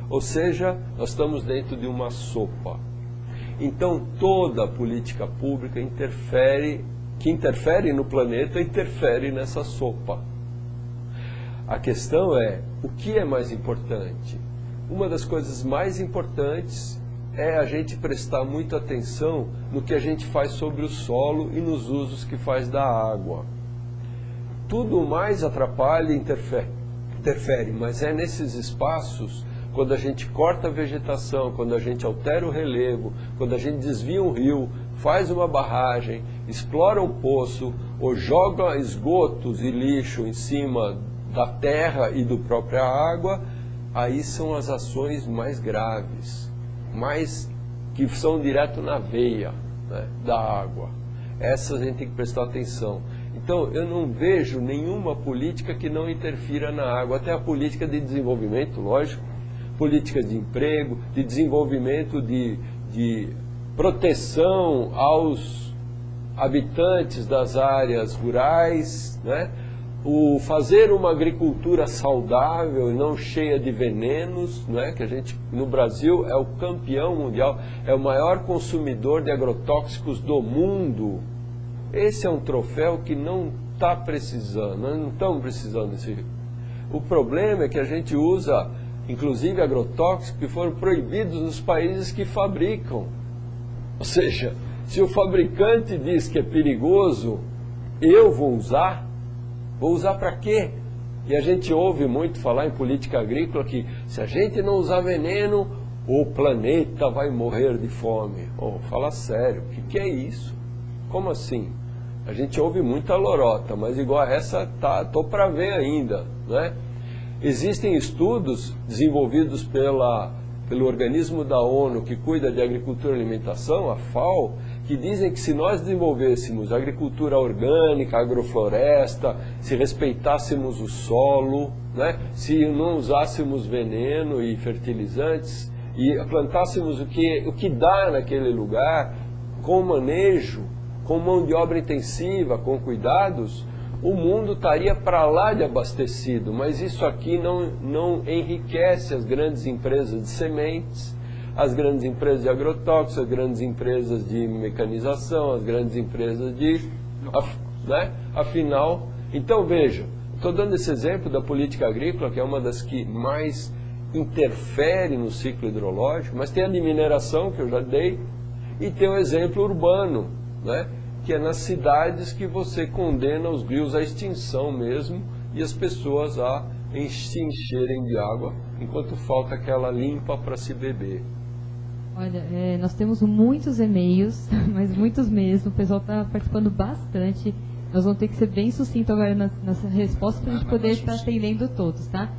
Ou seja, nós estamos dentro de uma sopa. Então, toda a política pública que interfere no planeta, interfere nessa sopa. A questão é, o que é mais importante? Uma das coisas mais importantes é a gente prestar muita atenção no que a gente faz sobre o solo e nos usos que faz da água. Tudo mais atrapalha e interfere, mas é nesses espaços, quando a gente corta a vegetação, quando a gente altera o relevo, quando a gente desvia um rio, faz uma barragem, explora um poço ou joga esgotos e lixo em cima da terra e do própria água, aí são as ações mais graves, que são direto na veia, né, da água. Essas a gente tem que prestar atenção. Então, eu não vejo nenhuma política que não interfira na água, até a política de desenvolvimento, lógico, políticas de emprego, de desenvolvimento, de proteção aos habitantes das áreas rurais, né? o fazer uma agricultura saudável e não cheia de venenos, né, que a gente no Brasil é o campeão mundial, é o maior consumidor de agrotóxicos do mundo. Esse é um troféu que não está precisando, nós não estamos precisando desse. O problema é que a gente usa, inclusive, agrotóxicos que foram proibidos nos países que fabricam. Ou seja, se o fabricante diz que é perigoso, eu vou usar para quê? E a gente ouve muito falar em política agrícola que se a gente não usar veneno, o planeta vai morrer de fome. Oh, fala sério, o que é isso? Como assim? A gente ouve muita lorota, mas igual a essa, tô para ver ainda, né? Existem estudos desenvolvidos pelo organismo da ONU que cuida de agricultura e alimentação, a FAO, que dizem que se nós desenvolvêssemos agricultura orgânica, agrofloresta, se respeitássemos o solo, né, se não usássemos veneno e fertilizantes e plantássemos o que dá naquele lugar, com manejo, com mão de obra intensiva, com cuidados, o mundo estaria para lá de abastecido, mas isso aqui não enriquece as grandes empresas de sementes, as grandes empresas de agrotóxicos, as grandes empresas de mecanização, as grandes empresas de... né? Afinal, então veja, estou dando esse exemplo da política agrícola, que é uma das que mais interfere no ciclo hidrológico, mas tem a de mineração, que eu já dei, e tem o exemplo urbano, né? Que é nas cidades que você condena os rios à extinção mesmo, e as pessoas a se encherem de água, enquanto falta aquela limpa para se beber. Olha, nós temos muitos e-mails, mas muitos mesmo, o pessoal está participando bastante. Nós vamos ter que ser bem sucinto agora nas respostas para a gente poder estar atendendo todos, tá?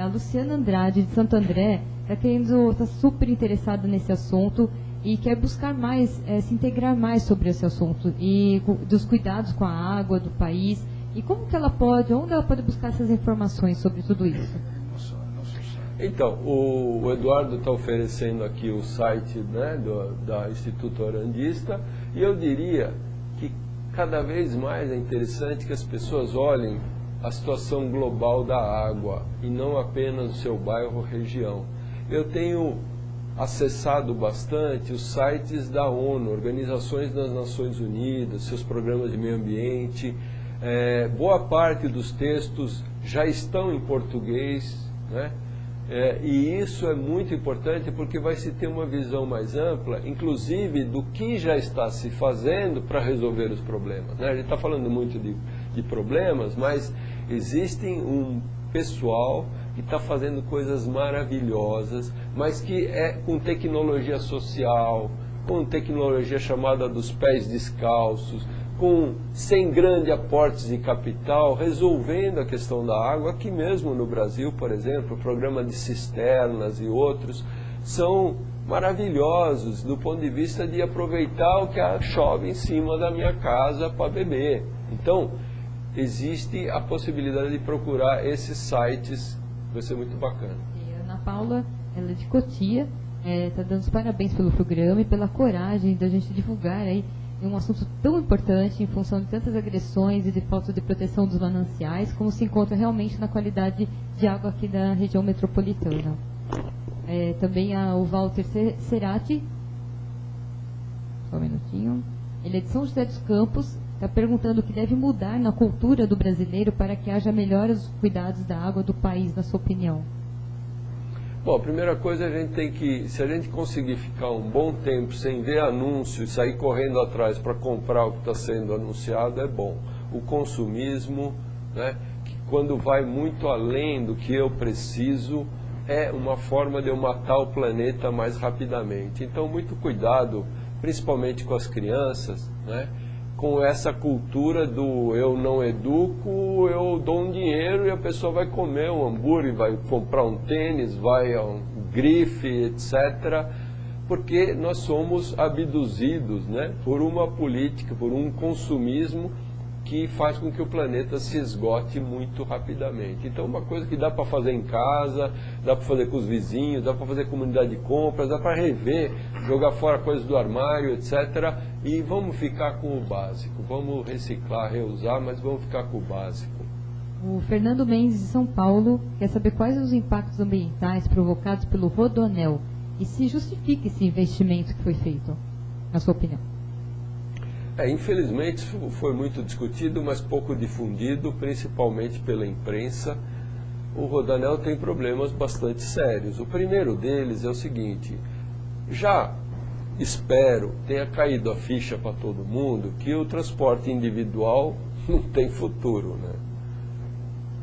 A Luciana Andrade, de Santo André, está super interessada nesse assunto e quer buscar mais, se integrar mais sobre esse assunto e dos cuidados com a água do país. E como que ela pode, onde ela pode buscar essas informações sobre tudo isso? Então, o Eduardo está oferecendo aqui o site, né, da Instituto Orandista, e eu diria que cada vez mais é interessante que as pessoas olhem a situação global da água e não apenas o seu bairro ou região. Eu tenho acessado bastante os sites da ONU, Organizações das Nações Unidas, seus programas de meio ambiente. Boa parte dos textos já estão em português, né? E isso é muito importante porque vai se ter uma visão mais ampla, inclusive do que já está se fazendo para resolver os problemas, né? A gente está falando muito de problemas, mas existem um pessoal que está fazendo coisas maravilhosas, mas que é com tecnologia social, com tecnologia chamada dos pés descalços, sem grandes aportes de capital, resolvendo a questão da água. Aqui mesmo no Brasil, por exemplo, o programa de cisternas e outros são maravilhosos do ponto de vista de aproveitar o que chove em cima da minha casa para beber. Então, existe a possibilidade de procurar esses sites, vai ser muito bacana. E a Ana Paula, ela é de Cotia, está dando os parabéns pelo programa e pela coragem da gente divulgar aí um assunto tão importante em função de tantas agressões e de falta de proteção dos mananciais, como se encontra realmente na qualidade de água aqui da região metropolitana. Também o Walter Cerati, só um minutinho, ele é de São José dos Campos, está perguntando o que deve mudar na cultura do brasileiro para que haja melhores cuidados da água do país, na sua opinião. Bom, a primeira coisa, a gente tem que, se a gente conseguir ficar um bom tempo sem ver anúncio e sair correndo atrás para comprar o que está sendo anunciado, é bom. O consumismo, né, que quando vai muito além do que eu preciso, é uma forma de eu matar o planeta mais rapidamente. Então, muito cuidado, principalmente com as crianças, né, com essa cultura do eu não educo, eu dou um dinheiro e a pessoa vai comer um hambúrguer, vai comprar um tênis, vai a um grife, etc. Porque nós somos abduzidos, né, por uma política, por um consumismo que faz com que o planeta se esgote muito rapidamente. Então, uma coisa que dá para fazer em casa, dá para fazer com os vizinhos, dá para fazer comunidade de compras, dá para rever, jogar fora coisas do armário, etc. E vamos ficar com o básico. Vamos reciclar, reusar, mas vamos ficar com o básico. O Fernando Mendes, de São Paulo, quer saber quais os impactos ambientais provocados pelo Rodoanel e se justifica esse investimento que foi feito, na sua opinião. Infelizmente foi muito discutido, mas pouco difundido, principalmente pela imprensa. O Rodoanel tem problemas bastante sérios. O primeiro deles é o seguinte: já espero tenha caído a ficha para todo mundo que o transporte individual não tem futuro, né?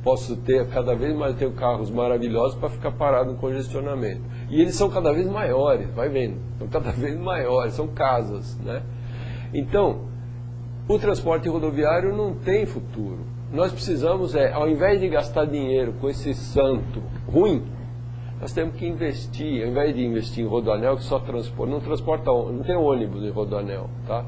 Posso ter, cada vez mais tenho carros maravilhosos para ficar parado no congestionamento. E eles são cada vez maiores, vai vendo, são cada vez maiores, são casas, né? Então, o transporte rodoviário não tem futuro. Nós precisamos, ao invés de gastar dinheiro com esse santo ruim, nós temos que investir, ao invés de investir em rodoanel, que só transporta, não tem ônibus em rodoanel, tá?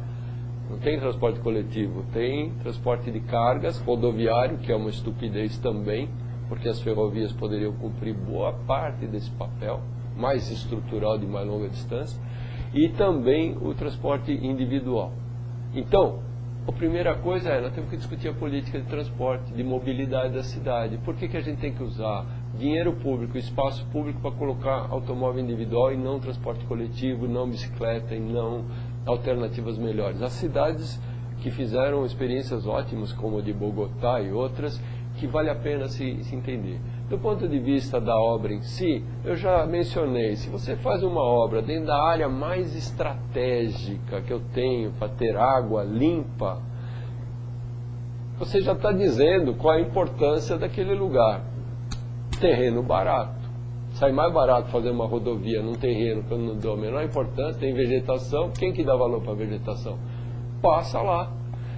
Não tem transporte coletivo, tem transporte de cargas, rodoviário, que é uma estupidez também, porque as ferrovias poderiam cumprir boa parte desse papel, mais estrutural de mais longa distância, e também o transporte individual. Então, a primeira coisa nós temos que discutir a política de transporte, de mobilidade da cidade. Por que a gente tem que usar dinheiro público, espaço público para colocar automóvel individual e não transporte coletivo, não bicicleta e não alternativas melhores? As cidades que fizeram experiências ótimas, como a de Bogotá e outras, que vale a pena se entender. Do ponto de vista da obra em si, eu já mencionei, se você faz uma obra dentro da área mais estratégica que eu tenho para ter água limpa, você já está dizendo qual a importância daquele lugar. Terreno barato. Sai mais barato fazer uma rodovia num terreno que eu não dou a menor importância, tem vegetação, quem que dá valor para a vegetação? Passa lá.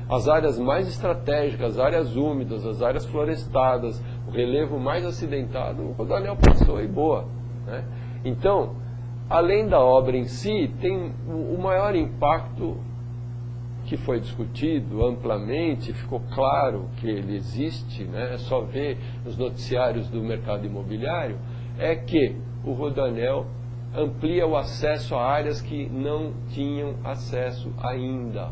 As áreas mais estratégicas, as áreas úmidas, as áreas florestadas, o relevo mais acidentado, o Rodoanel passou e boa, né? Então, além da obra em si, tem o maior impacto que foi discutido amplamente, ficou claro que ele existe, né? É só ver nos noticiários do mercado imobiliário, é que o Rodoanel amplia o acesso a áreas que não tinham acesso ainda,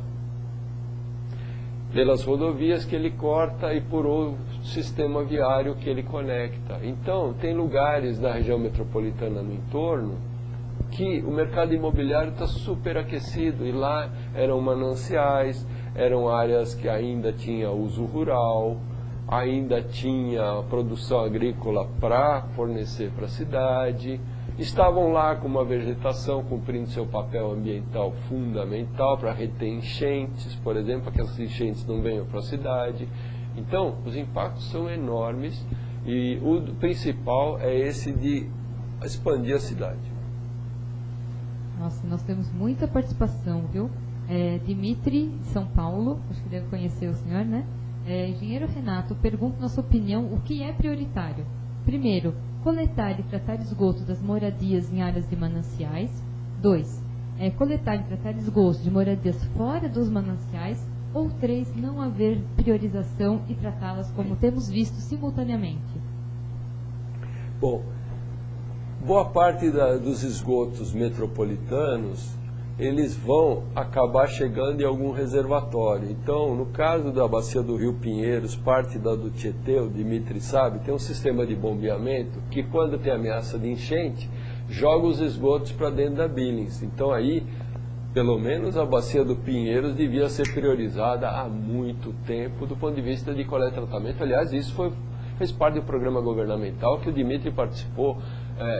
pelas rodovias que ele corta e por o sistema viário que ele conecta. Então, tem lugares da região metropolitana no entorno que o mercado imobiliário está superaquecido, e lá eram mananciais, eram áreas que ainda tinha uso rural, ainda tinha produção agrícola para fornecer para a cidade, estavam lá com uma vegetação cumprindo seu papel ambiental fundamental para reter enchentes, por exemplo, para que as enchentes não venham para a cidade. Então, os impactos são enormes e o principal é esse de expandir a cidade. Nossa, nós temos muita participação, viu? Dimitri, de São Paulo, acho que deve conhecer o senhor, né? Engenheiro Renato, pergunto na sua opinião o que é prioritário. Primeiro, coletar e tratar esgoto das moradias em áreas de mananciais. 2. Coletar e tratar esgoto de moradias fora dos mananciais. Ou 3. Não haver priorização e tratá-las como temos visto simultaneamente. Bom, boa parte dos esgotos metropolitanos, eles vão acabar chegando em algum reservatório. Então, no caso da bacia do Rio Pinheiros, parte da do Tietê, o Dimitri sabe, tem um sistema de bombeamento que, quando tem ameaça de enchente, joga os esgotos para dentro da Billings. Então, aí, pelo menos a bacia do Pinheiros devia ser priorizada há muito tempo do ponto de vista de coleta e tratamento. Aliás, isso fez parte do programa governamental que o Dimitri participou,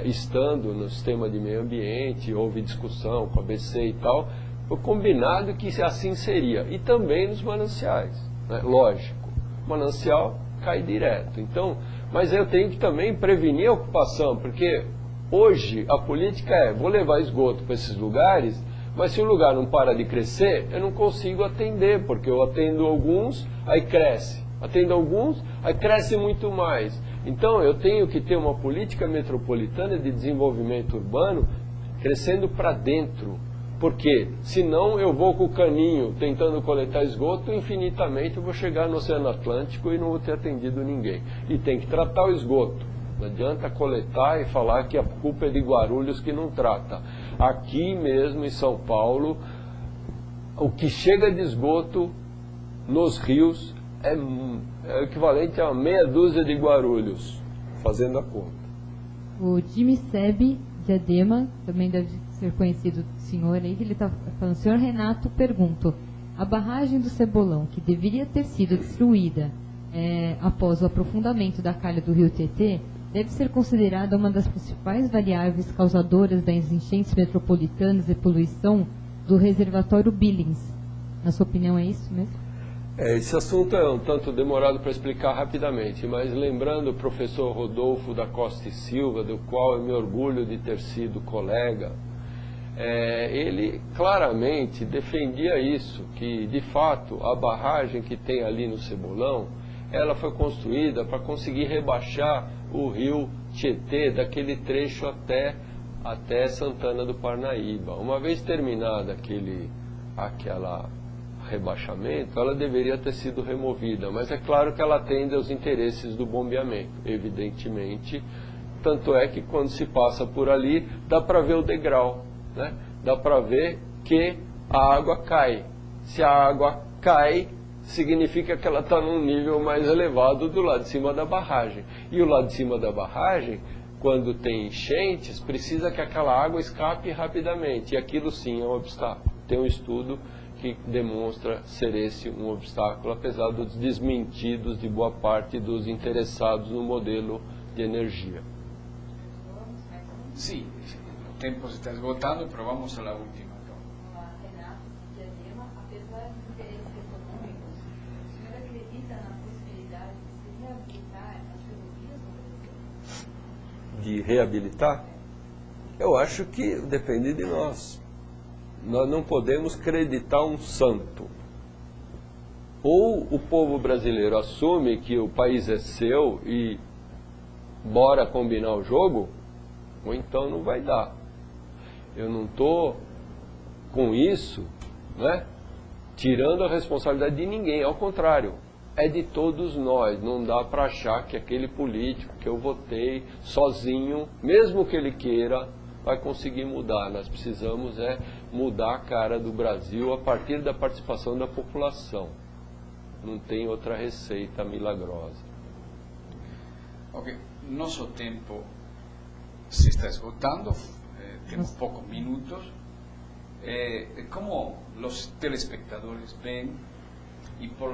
estando no sistema de meio ambiente, houve discussão com a ABC e tal, foi combinado que assim seria. E também nos mananciais, né? Lógico, manancial cai direto. Então, mas eu tenho que também prevenir a ocupação, porque hoje a política vou levar esgoto para esses lugares, mas se o lugar não para de crescer, eu não consigo atender, porque eu atendo alguns, aí cresce. Atendo alguns, aí cresce muito mais. Então, eu tenho que ter uma política metropolitana de desenvolvimento urbano crescendo para dentro. Porque, senão, eu vou com o caninho tentando coletar esgoto infinitamente, eu vou chegar no Oceano Atlântico e não vou ter atendido ninguém. E tem que tratar o esgoto. Não adianta coletar e falar que a culpa é de Guarulhos que não trata. Aqui mesmo, em São Paulo, o que chega de esgoto nos rios é o equivalente a meia dúzia de Guarulhos, fazendo a conta. O Jimmy Seb de Adema, também deve ser conhecido do senhor aí, que ele está falando, senhor Renato, pergunto, a barragem do Cebolão, que deveria ter sido destruída após o aprofundamento da calha do rio Tietê, deve ser considerada uma das principais variáveis causadoras das enchentes metropolitanas e poluição do reservatório Billings. Na sua opinião, é isso mesmo? Esse assunto é um tanto demorado para explicar rapidamente, mas lembrando o professor Rodolfo da Costa e Silva, do qual eu me orgulho de ter sido colega, ele claramente defendia isso, que de fato a barragem que tem ali no Cebolão, ela foi construída para conseguir rebaixar o rio Tietê daquele trecho até Santana do Parnaíba. Uma vez terminada aquela rebaixamento, ela deveria ter sido removida, mas é claro que ela atende aos interesses do bombeamento, evidentemente, tanto é que quando se passa por ali, dá para ver o degrau, né? Dá para ver que a água cai. Se a água cai, significa que ela está num nível mais elevado do lado de cima da barragem. E o lado de cima da barragem, quando tem enchentes, precisa que aquela água escape rapidamente, e aquilo sim é um obstáculo. Tem um estudo que demonstra ser esse um obstáculo, apesar dos desmentidos de boa parte dos interessados no modelo de energia. Sim, o tempo se está esgotando, mas vamos à última. Renato, de Adema, apesar dos interesses econômicos, o senhor acredita na possibilidade de se reabilitar as ferrovias no Brasil? De reabilitar? Eu acho que depende de nós. Nós não podemos acreditar um santo. Ou o povo brasileiro assume que o país é seu e bora combinar o jogo, ou então não vai dar. Eu não estou com isso, né, tirando a responsabilidade de ninguém, ao contrário, é de todos nós. Não dá para achar que aquele político que eu votei sozinho, mesmo que ele queira, vai conseguir mudar. Nós precisamos mudar a cara do Brasil a partir da participação da população. Não tem outra receita milagrosa. Ok, nosso tempo se está esgotando, temos poucos minutos. Como os telespectadores ven e por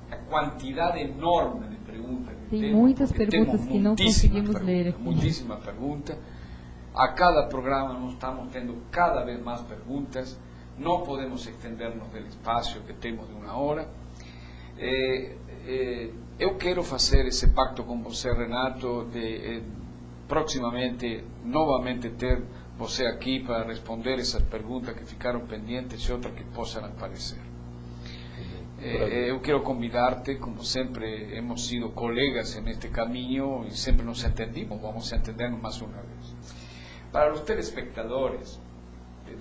a quantidade enorme de perguntas que tem temos, muitas perguntas que não conseguimos ler aqui. Muitíssima pergunta. A cada programa nós estamos tendo cada vez mais perguntas, não podemos estender-nos do espaço que temos de 1 hora. Eu quero fazer esse pacto com você, Renato, de proximamente, novamente ter você aqui para responder essas perguntas que ficaram pendentes e outras que possam aparecer. Eu quero convidar-te, como sempre hemos sido colegas neste caminho e sempre nos entendimos, vamos a entendernos mais uma vez. Para os telespectadores,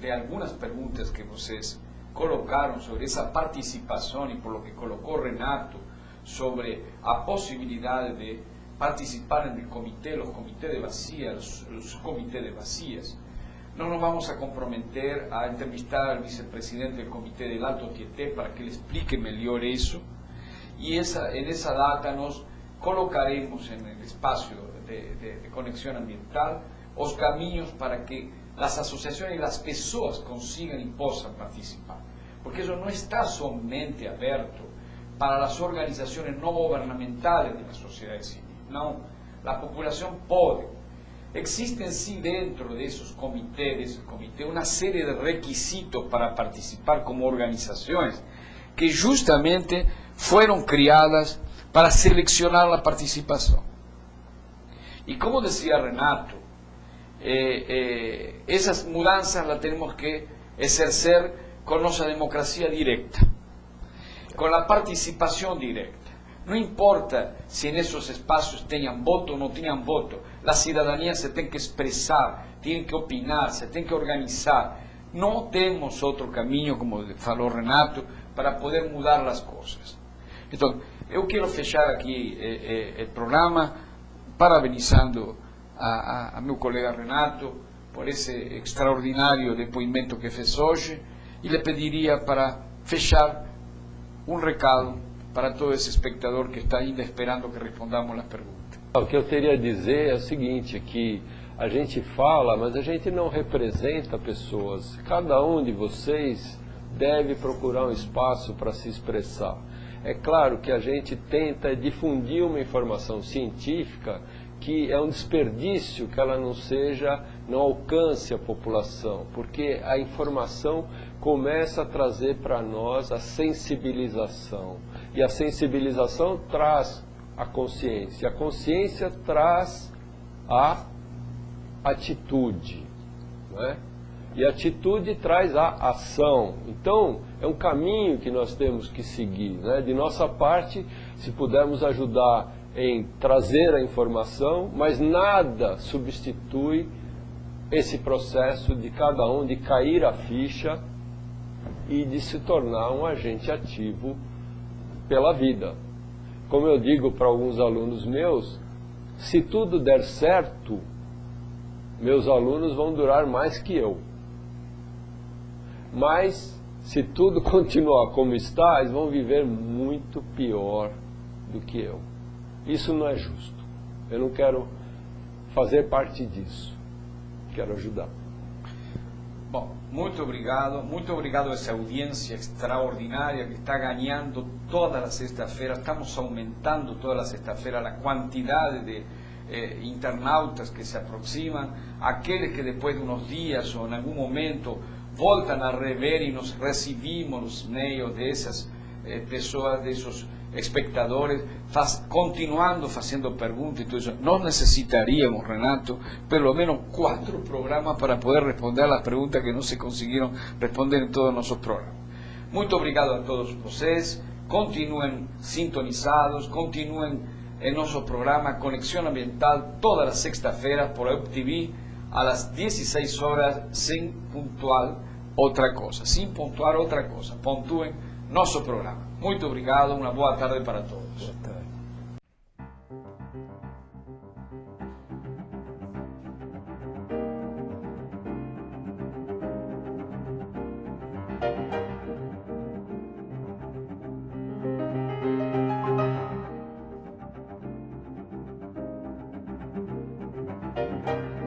de algumas perguntas que vocês colocaram sobre essa participação e por lo que colocou Renato sobre a possibilidade de participar no comitê, os comitês de bacias, os comitês de bacias, nós nos vamos a comprometer a entrevistar al vicepresidente do comitê del Alto Tietê para que ele explique melhor isso, e en esa data nos colocaremos en el espacio de conexión ambiental os caminhos para que as associações e as pessoas consigam e possam participar, porque isso não está somente aberto para as organizações não governamentais da sociedade civil, não, a população pode. Existem sim dentro desses comitês, uma série de requisitos para participar como organizações que justamente foram criadas para selecionar a participação. E como dizia Renato, essas mudanças las temos que exercer com nossa democracia direta, com a participação direta. Não importa se nesses espaços tenham voto ou não tenham voto, a cidadania se tem que expressar, tem que opinar, se tem que organizar. Não temos outro caminho, como falou Renato, para poder mudar as coisas. Então, eu quero fechar aqui o programa parabenizando a meu colega Renato por esse extraordinário depoimento que fez hoje, e lhe pediria para fechar um recado para todo esse espectador que está ainda esperando que respondamos as perguntas. O que eu teria a dizer é o seguinte, que a gente fala, mas a gente não representa pessoas. Cada um de vocês deve procurar um espaço para se expressar. É claro que a gente tenta difundir uma informação científica que é um desperdício que ela não alcance a população, porque a informação começa a trazer para nós a sensibilização, e a sensibilização traz a consciência traz a atitude, não é? E a atitude traz a ação. Então, é um caminho que nós temos que seguir, né? De nossa parte, se pudermos ajudar em trazer a informação, mas nada substitui esse processo de cada um de cair a ficha e de se tornar um agente ativo pela vida. Como eu digo para alguns alunos meus, se tudo der certo, meus alunos vão durar mais que eu. Mas, se tudo continuar como está, eles vão viver muito pior do que eu. Isso não é justo. Eu não quero fazer parte disso. Quero ajudar. Bom, muito obrigado a essa audiência extraordinária que está ganhando toda a sexta-feira. Estamos aumentando toda a sexta-feira a quantidade de internautas que se aproximam, aqueles que depois de uns dias ou em algum momento voltam a rever e nos recebimos nos meios dessas pessoas, desses espectadores, continuando fazendo perguntas e tudo isso. Nós necessitaríamos, Renato, pelo menos 4 programas para poder responder às perguntas que não se conseguiram responder em todos os nossos programas. Muito obrigado a todos vocês, continuem sintonizados, continuem em nosso programa Conexão Ambiental todas as sextas-feiras por UpTV às 16 horas, sem pontuar outra coisa, pontuem nosso programa. Muito obrigado, uma boa tarde para todos.